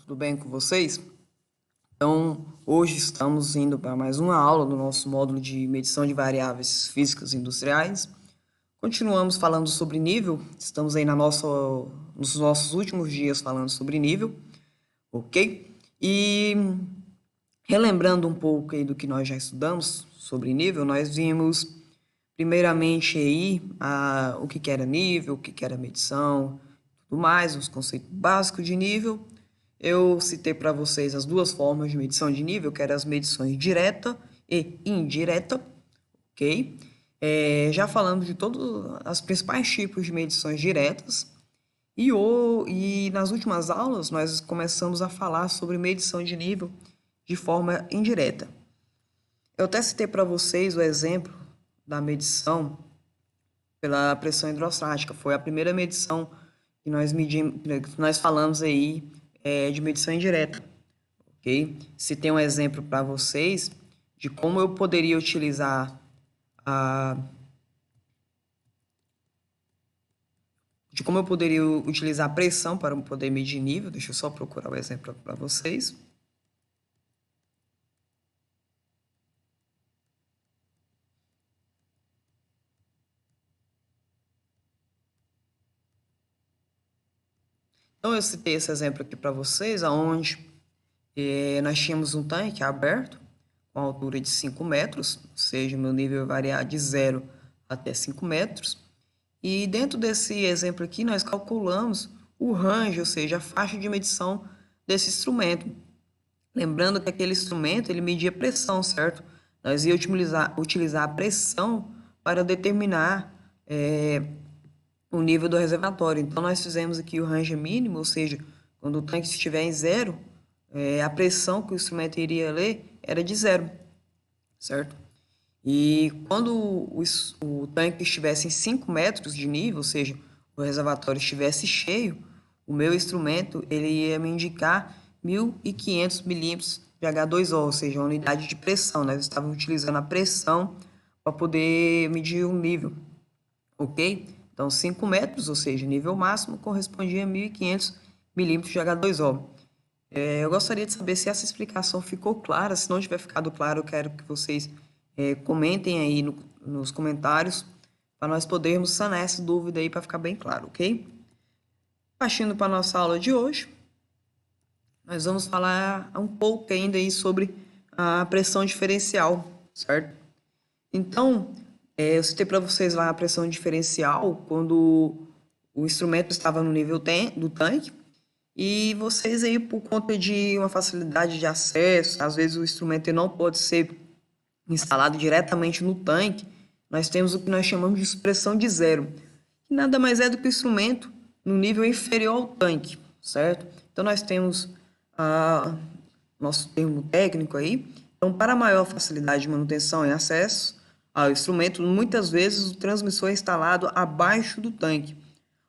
tudo bem com vocês? Então, hoje estamos indo para mais uma aula do nosso módulo de medição de variáveis físicas industriais. Continuamos falando sobre nível, estamos aí nos nossos últimos dias falando sobre nível, ok? E relembrando um pouco aí do que nós já estudamos sobre nível, nós vimos primeiramente aí o que era nível, o que era medição, tudo mais, os conceitos básicos de nível. Eu citei para vocês as duas formas de medição de nível, que eram as medições direta e indireta, ok? Já falamos de todos os principais tipos de medições diretas e nas últimas aulas nós começamos a falar sobre medição de nível de forma indireta. Eu até citei para vocês o exemplo da medição pela pressão hidrostática. Foi a primeira medição que nós medimos, que nós falamos aí de medição indireta, ok? Citei um exemplo para vocês de como eu poderia utilizar a pressão para poder medir nível. Deixa eu só procurar o exemplo para vocês. Então, eu citei esse exemplo aqui para vocês, onde nós tínhamos um tanque aberto, com altura de 5 metros, ou seja, meu nível variar de 0 até 5 metros. E dentro desse exemplo aqui, nós calculamos o range, ou seja, a faixa de medição desse instrumento. Lembrando que aquele instrumento, ele media pressão, certo? Nós ia utilizar a pressão para determinar o nível do reservatório. Então, nós fizemos aqui o range mínimo, ou seja, quando o tanque estiver em 0, a pressão que o instrumento iria ler era de 0, certo? E quando o tanque estivesse em 5 metros de nível, ou seja, o reservatório estivesse cheio, o meu instrumento ele ia me indicar 1.500 milímetros de H2O, ou seja, a unidade de pressão. Nós estávamos utilizando a pressão para poder medir o nível, ok? Então, 5 metros, ou seja, nível máximo, correspondia a 1.500 milímetros de H2O. Eu gostaria de saber se essa explicação ficou clara. Se não tiver ficado claro, eu quero que vocês comentem aí nos comentários para nós podermos sanar essa dúvida aí para ficar bem claro, ok? Partindo para a nossa aula de hoje, nós vamos falar um pouco ainda aí sobre a pressão diferencial, certo? Então, eu citei para vocês lá a pressão diferencial quando o instrumento estava no nível do tanque, e vocês aí, por conta de uma facilidade de acesso, às vezes o instrumento não pode ser instalado diretamente no tanque, nós temos o que nós chamamos de pressão de zero, que nada mais é do que o instrumento no nível inferior ao tanque, certo? Então, nós temos nosso termo técnico aí. Então, para maior facilidade de manutenção e acesso ao instrumento, muitas vezes o transmissor é instalado abaixo do tanque.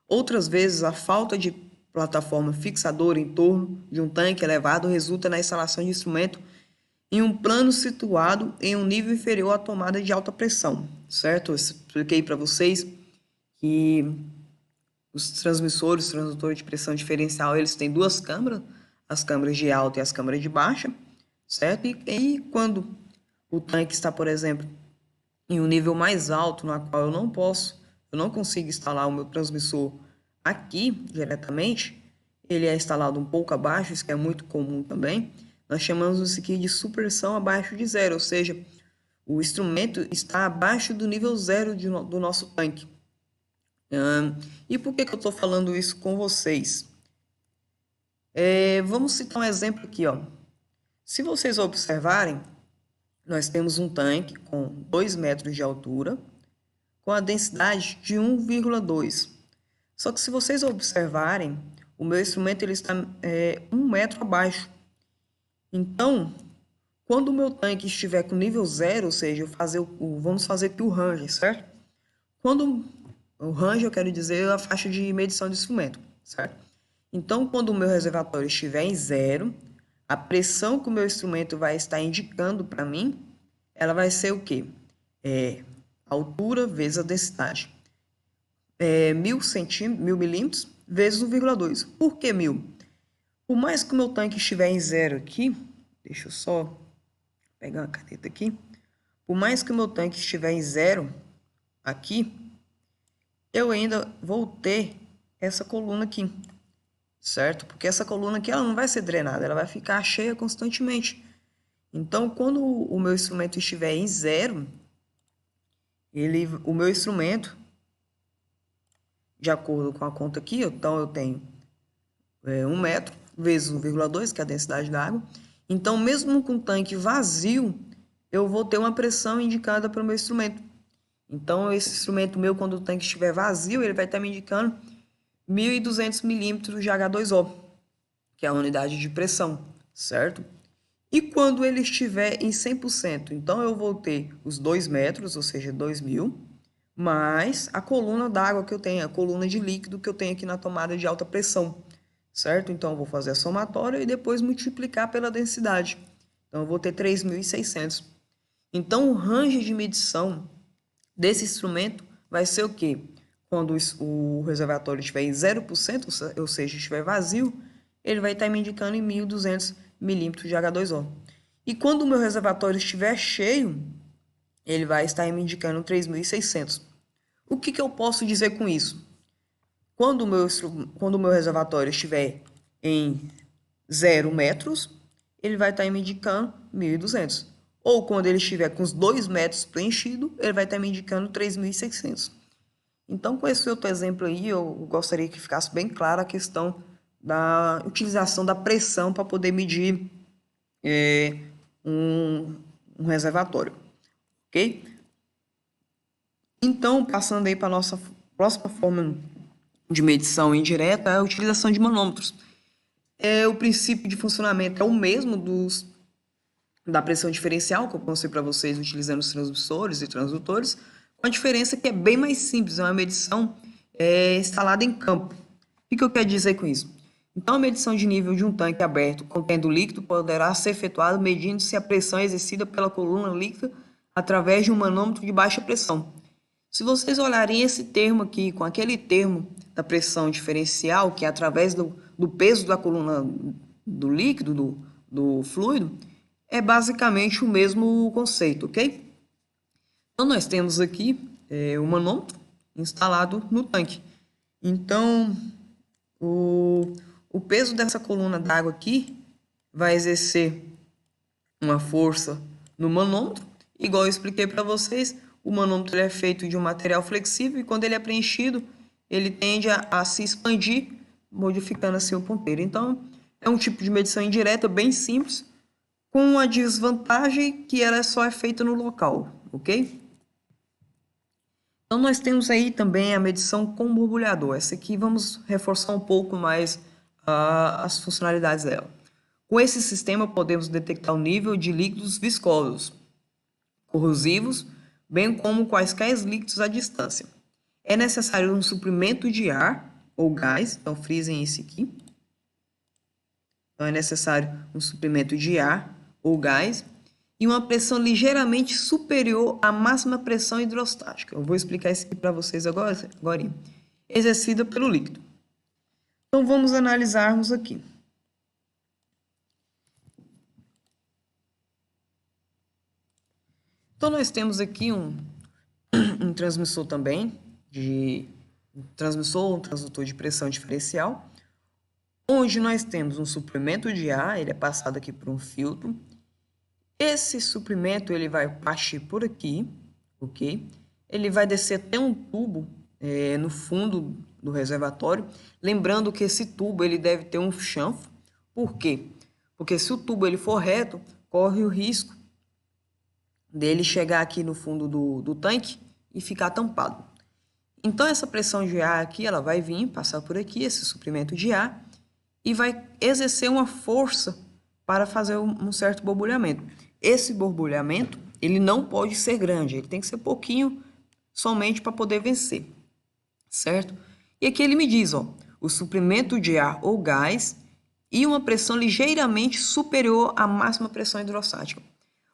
Outras vezes, a falta de plataforma fixadora em torno de um tanque elevado resulta na instalação de instrumento em um plano situado em um nível inferior à tomada de alta pressão, certo? Eu expliquei para vocês que os transdutores de pressão diferencial, eles têm duas câmaras, as câmaras de alta e as câmaras de baixa, certo? E quando o tanque está, por exemplo, em um nível mais alto, na qual eu não consigo instalar o meu transmissor aqui diretamente, ele é instalado um pouco abaixo, isso que é muito comum também. Nós chamamos isso aqui de supressão abaixo de zero, ou seja, o instrumento está abaixo do nível zero do nosso tanque. E por que eu estou falando isso com vocês? Vamos citar um exemplo aqui, ó. Se vocês observarem, nós temos um tanque com 2 metros de altura, com a densidade de 1,2. Só que se vocês observarem, o meu instrumento ele está 1 metro abaixo. Então, quando o meu tanque estiver com nível 0, ou seja, vamos fazer aqui o range, certo? Quando o range, eu quero dizer a faixa de medição de instrumento, certo? Então, quando o meu reservatório estiver em 0, a pressão que o meu instrumento vai estar indicando para mim, ela vai ser o quê? Altura vezes a densidade. 1.000 milímetros vezes 1,2. Por que 1.000? Por mais que o meu tanque estiver em zero aqui, deixa eu só pegar uma caneta aqui. Por mais que o meu tanque estiver em zero aqui, eu ainda vou ter essa coluna aqui, certo? Porque essa coluna aqui ela não vai ser drenada, ela vai ficar cheia constantemente. Então, quando o meu instrumento estiver em zero, o meu instrumento, de acordo com a conta aqui, então eu tenho 1 metro vezes 1,2, que é a densidade da água. Então, mesmo com o tanque vazio, eu vou ter uma pressão indicada para o meu instrumento. Então, esse instrumento meu, quando o tanque estiver vazio, ele vai estar me indicando 1.200 milímetros de H2O, que é a unidade de pressão, certo? E quando ele estiver em 100%, então eu vou ter os 2 metros, ou seja, 2.000, mais a coluna d'água que eu tenho, a coluna de líquido que eu tenho aqui na tomada de alta pressão, certo? Então eu vou fazer a somatória e depois multiplicar pela densidade. Então eu vou ter 3.600. Então o range de medição desse instrumento vai ser o quê? Quando o reservatório estiver em 0%, ou seja, estiver vazio, ele vai estar me indicando em 1.200 milímetros de H2O. E quando o meu reservatório estiver cheio, ele vai estar me indicando 3.600. O que eu posso dizer com isso? Quando o meu reservatório estiver em 0 metros, ele vai estar me indicando 1.200. Ou quando ele estiver com os 2 metros preenchido, ele vai estar me indicando 3.600. Então, com esse outro exemplo aí, eu gostaria que ficasse bem clara a questão da utilização da pressão para poder medir um reservatório, ok? Então, passando aí para a nossa próxima forma de medição indireta, é a utilização de manômetros. O princípio de funcionamento é o mesmo da pressão diferencial, que eu mostrei para vocês utilizando os transmissores e transdutores, com a diferença que é bem mais simples, é uma medição instalada em campo. O que eu quero dizer com isso? Então, a medição de nível de um tanque aberto contendo líquido poderá ser efetuada medindo-se a pressão exercida pela coluna líquida através de um manômetro de baixa pressão. Se vocês olharem esse termo aqui com aquele termo da pressão diferencial, que é através do peso da coluna do líquido, do fluido, é basicamente o mesmo conceito, ok? Então, nós temos aqui o manômetro instalado no tanque. Então, o peso dessa coluna d'água aqui vai exercer uma força no manômetro. Igual eu expliquei para vocês, o manômetro é feito de um material flexível e quando ele é preenchido, ele tende a se expandir, modificando assim o ponteiro. Então, é um tipo de medição indireta bem simples, com a desvantagem que ela só é feita no local, ok? Então, nós temos aí também a medição com borbulhador. Essa aqui vamos reforçar um pouco mais as funcionalidades dela. Com esse sistema, podemos detectar o nível de líquidos viscosos, corrosivos, bem como quaisquer líquidos à distância. É necessário um suprimento de ar ou gás, então frisem esse aqui. Então, é necessário um suprimento de ar ou gás e uma pressão ligeiramente superior à máxima pressão hidrostática. Eu vou explicar isso aqui para vocês agora, exercida pelo líquido. Então, vamos analisarmos aqui. Então, nós temos aqui um transmissor também, um transdutor de pressão diferencial, onde nós temos um suprimento de ar, ele é passado aqui por um filtro. Esse suprimento ele vai partir por aqui, ok? Ele vai descer até um tubo no fundo do reservatório. Lembrando que esse tubo ele deve ter um chanfro. Por quê? Porque se o tubo ele for reto, corre o risco dele chegar aqui no fundo do tanque e ficar tampado. Então, essa pressão de ar aqui, ela vai vir, passar por aqui, esse suprimento de ar, e vai exercer uma força para fazer um certo borbulhamento. Esse borbulhamento, ele não pode ser grande, ele tem que ser pouquinho somente para poder vencer, certo? E aqui ele me diz, ó, o suprimento de ar ou gás e uma pressão ligeiramente superior à máxima pressão hidrostática.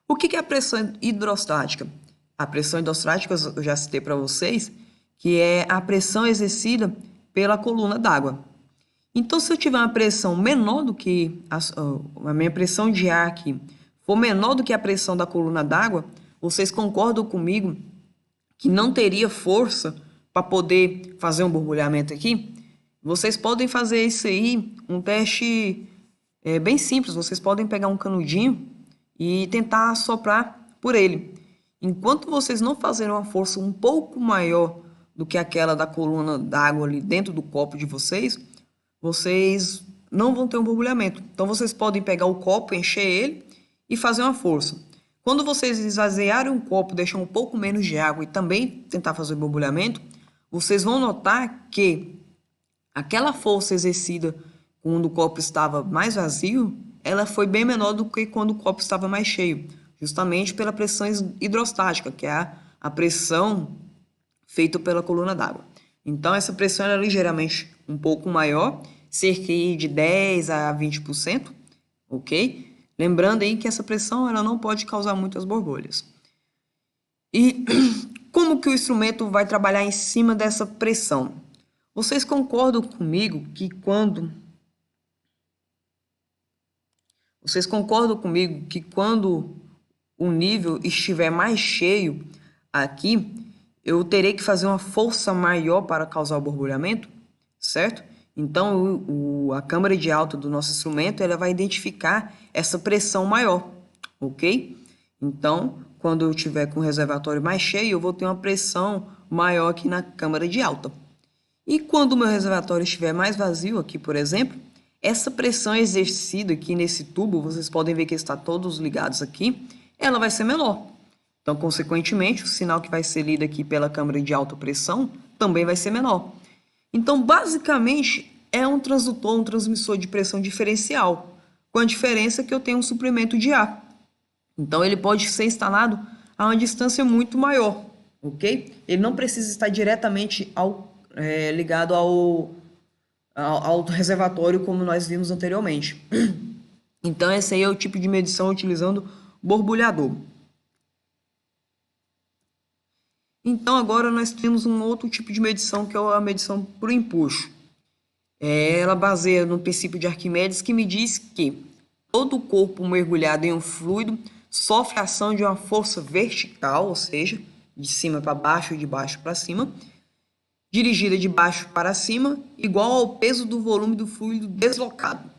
O que é a pressão hidrostática? A pressão hidrostática, eu já citei para vocês, que é a pressão exercida pela coluna d'água. Então, se eu tiver uma pressão menor do que a minha pressão de ar aqui for menor do que a pressão da coluna d'água, vocês concordam comigo que não teria força para poder fazer um borbulhamento aqui? Vocês podem fazer isso aí, um teste bem simples. Vocês podem pegar um canudinho e tentar soprar por ele. Enquanto vocês não fazerem uma força um pouco maior do que aquela da coluna d'água ali dentro do copo de vocês, vocês não vão ter um borbulhamento. Então, vocês podem pegar o copo, encher ele e fazer uma força. Quando vocês esvaziarem um copo, deixar um pouco menos de água e também tentar fazer o borbulhamento, vocês vão notar que aquela força exercida quando o copo estava mais vazio, ela foi bem menor do que quando o copo estava mais cheio, justamente pela pressão hidrostática, que é a pressão feita pela coluna d'água. Então, essa pressão é ligeiramente um pouco maior, cerca de 10 a 20%, ok? Lembrando aí que essa pressão ela não pode causar muitas borbulhas. E como que o instrumento vai trabalhar em cima dessa pressão? Vocês concordam comigo que quando o nível estiver mais cheio aqui, eu terei que fazer uma força maior para causar o borbulhamento, certo? Então, a câmara de alta do nosso instrumento ela vai identificar essa pressão maior, ok? Então, quando eu tiver com o reservatório mais cheio, eu vou ter uma pressão maior aqui na câmara de alta. E quando o meu reservatório estiver mais vazio aqui, por exemplo, essa pressão exercida aqui nesse tubo, vocês podem ver que está todos ligados aqui, ela vai ser menor. Então, consequentemente, o sinal que vai ser lido aqui pela câmara de alta pressão também vai ser menor. Então, basicamente, é um transdutor, um transmissor de pressão diferencial, com a diferença que eu tenho um suprimento de ar. Então, ele pode ser instalado a uma distância muito maior, ok? Ele não precisa estar diretamente ligado ao reservatório, como nós vimos anteriormente. Então, esse aí é o tipo de medição utilizando borbulhador. Então, agora nós temos um outro tipo de medição, que é a medição por empuxo. Ela baseia no princípio de Arquimedes, que me diz que todo o corpo mergulhado em um fluido sofre a ação de uma força vertical, ou seja, de cima para baixo e de baixo para cima, dirigida de baixo para cima, igual ao peso do volume do fluido deslocado. O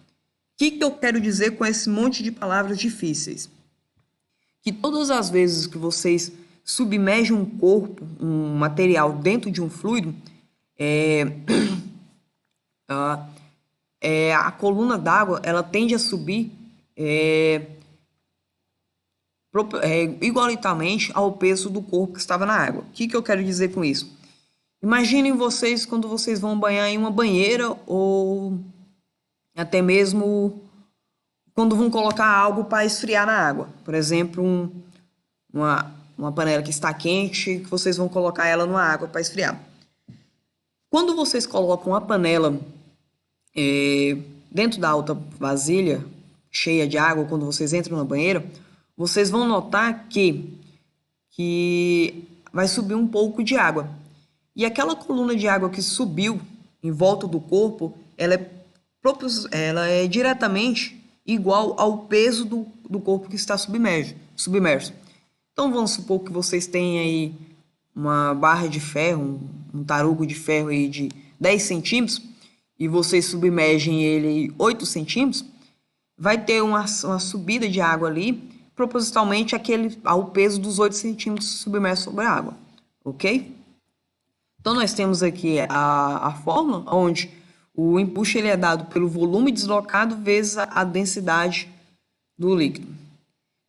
que eu quero dizer com esse monte de palavras difíceis? Que todas as vezes que vocês submergem um corpo, um material dentro de um fluido, a coluna d'água ela tende a subir igualitariamente ao peso do corpo que estava na água. O que eu quero dizer com isso? Imaginem vocês quando vocês vão banhar em uma banheira ou até mesmo quando vão colocar algo para esfriar na água. Por exemplo, uma panela que está quente, que vocês vão colocar ela numa água para esfriar. Quando vocês colocam a panela dentro da alta vasilha, cheia de água, quando vocês entram na banheira, vocês vão notar que vai subir um pouco de água. E aquela coluna de água que subiu em volta do corpo, ela é diretamente igual ao peso do corpo que está submerso. Então, vamos supor que vocês têm aí uma barra de ferro, um tarugo de ferro aí de 10 centímetros, e vocês submergem ele 8 centímetros, vai ter uma subida de água ali, propositalmente ao peso dos 8 centímetros submersos sobre a água, ok? Então, nós temos aqui a fórmula, onde o empuxo ele é dado pelo volume deslocado vezes a densidade do líquido.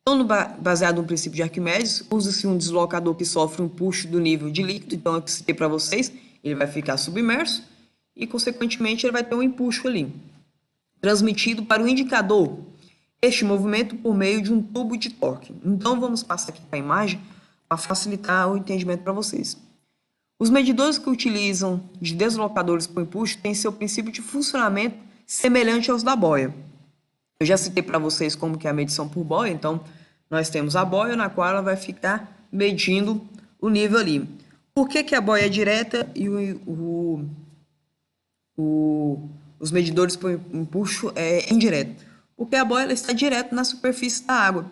Então, baseado no princípio de Arquimedes, usa-se um deslocador que sofre um empuxo do nível de líquido. Então, eu citei para vocês, ele vai ficar submerso e, consequentemente, ele vai ter um empuxo ali, transmitido para o indicador, este movimento por meio de um tubo de torque. Então, vamos passar aqui para a imagem para facilitar o entendimento para vocês. Os medidores que utilizam de deslocadores por empuxo têm seu princípio de funcionamento semelhante aos da boia. Eu já citei para vocês como que é a medição por boia, então nós temos a boia na qual ela vai ficar medindo o nível ali. Por que a boia é direta e o os medidores por empuxo é indireto, porque a boia ela está direto na superfície da água.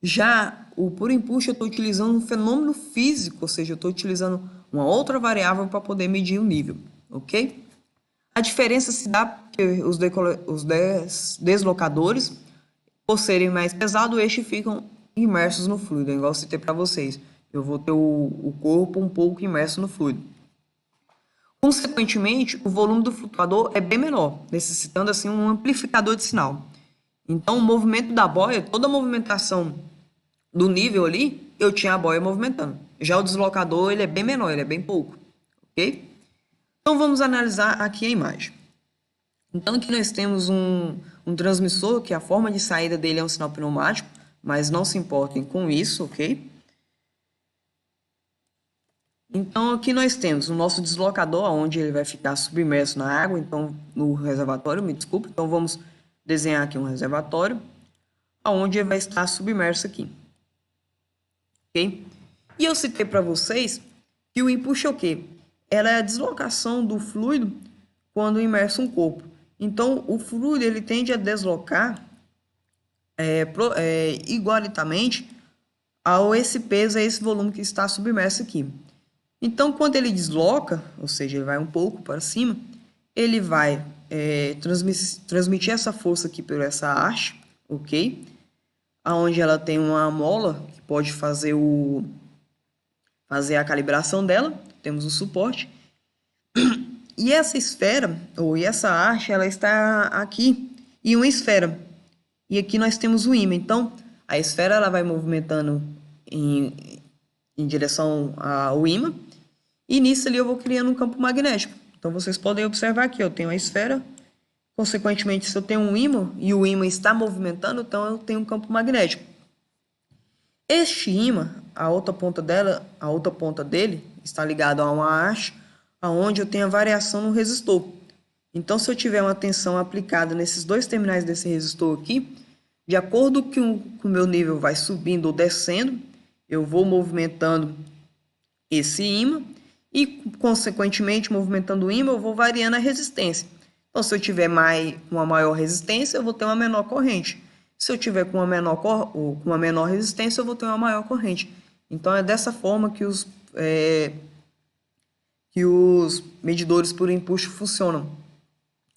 Já o por empuxo eu estou utilizando um fenômeno físico, ou seja, eu estou utilizando uma outra variável para poder medir o nível, ok? A diferença se dá porque os deslocadores, por serem mais pesados, estes ficam imersos no fluido, igual eu citei para vocês. Eu vou ter o corpo um pouco imerso no fluido. Consequentemente, o volume do flutuador é bem menor, necessitando assim um amplificador de sinal. Então, o movimento da boia, toda a movimentação do nível ali, eu tinha a boia movimentando. Já o deslocador, ele é bem menor, ele é bem pouco, ok? Então, vamos analisar aqui a imagem. Então, aqui nós temos um transmissor, que a forma de saída dele é um sinal pneumático, mas não se importem com isso, ok? Então, aqui nós temos o nosso deslocador, onde ele vai ficar submerso na água, então, no reservatório, me desculpe. Então, vamos desenhar aqui um reservatório, onde ele vai estar submerso aqui. Ok? E eu citei para vocês que o inpush é o quê? Ela é a deslocação do fluido quando imerso um corpo. Então, o fluido ele tende a deslocar igualitamente ao esse peso, a esse volume que está submerso aqui. Então, quando ele desloca, ou seja, ele vai um pouco para cima, ele vai transmitir essa força aqui por essa haste, ok? Aonde ela tem uma mola que pode fazer a calibração dela, temos o suporte. E essa esfera, ou essa haste, ela está aqui em uma esfera. E aqui nós temos o ímã. Então, a esfera ela vai movimentando em direção ao ímã. E nisso ali eu vou criando um campo magnético. Então, vocês podem observar aqui, eu tenho a esfera. Consequentemente, se eu tenho um ímã e o ímã está movimentando, então eu tenho um campo magnético. Este ímã, a outra ponta dele está ligado a uma haste, aonde eu tenho a variação no resistor. Então, se eu tiver uma tensão aplicada nesses dois terminais desse resistor aqui, de acordo com o meu nível vai subindo ou descendo, eu vou movimentando esse ímã e, consequentemente, movimentando o ímã, eu vou variando a resistência. Então, se eu tiver uma maior resistência, eu vou ter uma menor corrente. Se eu tiver com uma menor resistência, eu vou ter uma maior corrente. Então, é dessa forma que os medidores por empuxo funcionam.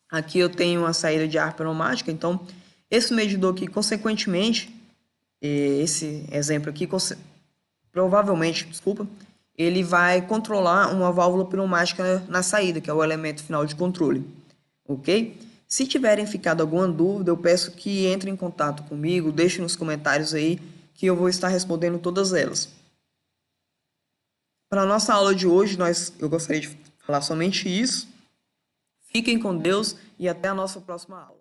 Aqui eu tenho uma saída de ar pneumática, então esse medidor aqui, consequentemente, esse exemplo aqui, provavelmente, desculpa, ele vai controlar uma válvula pneumática na saída, que é o elemento final de controle, ok? Se tiverem ficado alguma dúvida, eu peço que entrem em contato comigo, deixem nos comentários aí, que eu vou estar respondendo todas elas. Para a nossa aula de hoje, eu gostaria de falar somente isso. Fiquem com Deus e até a nossa próxima aula.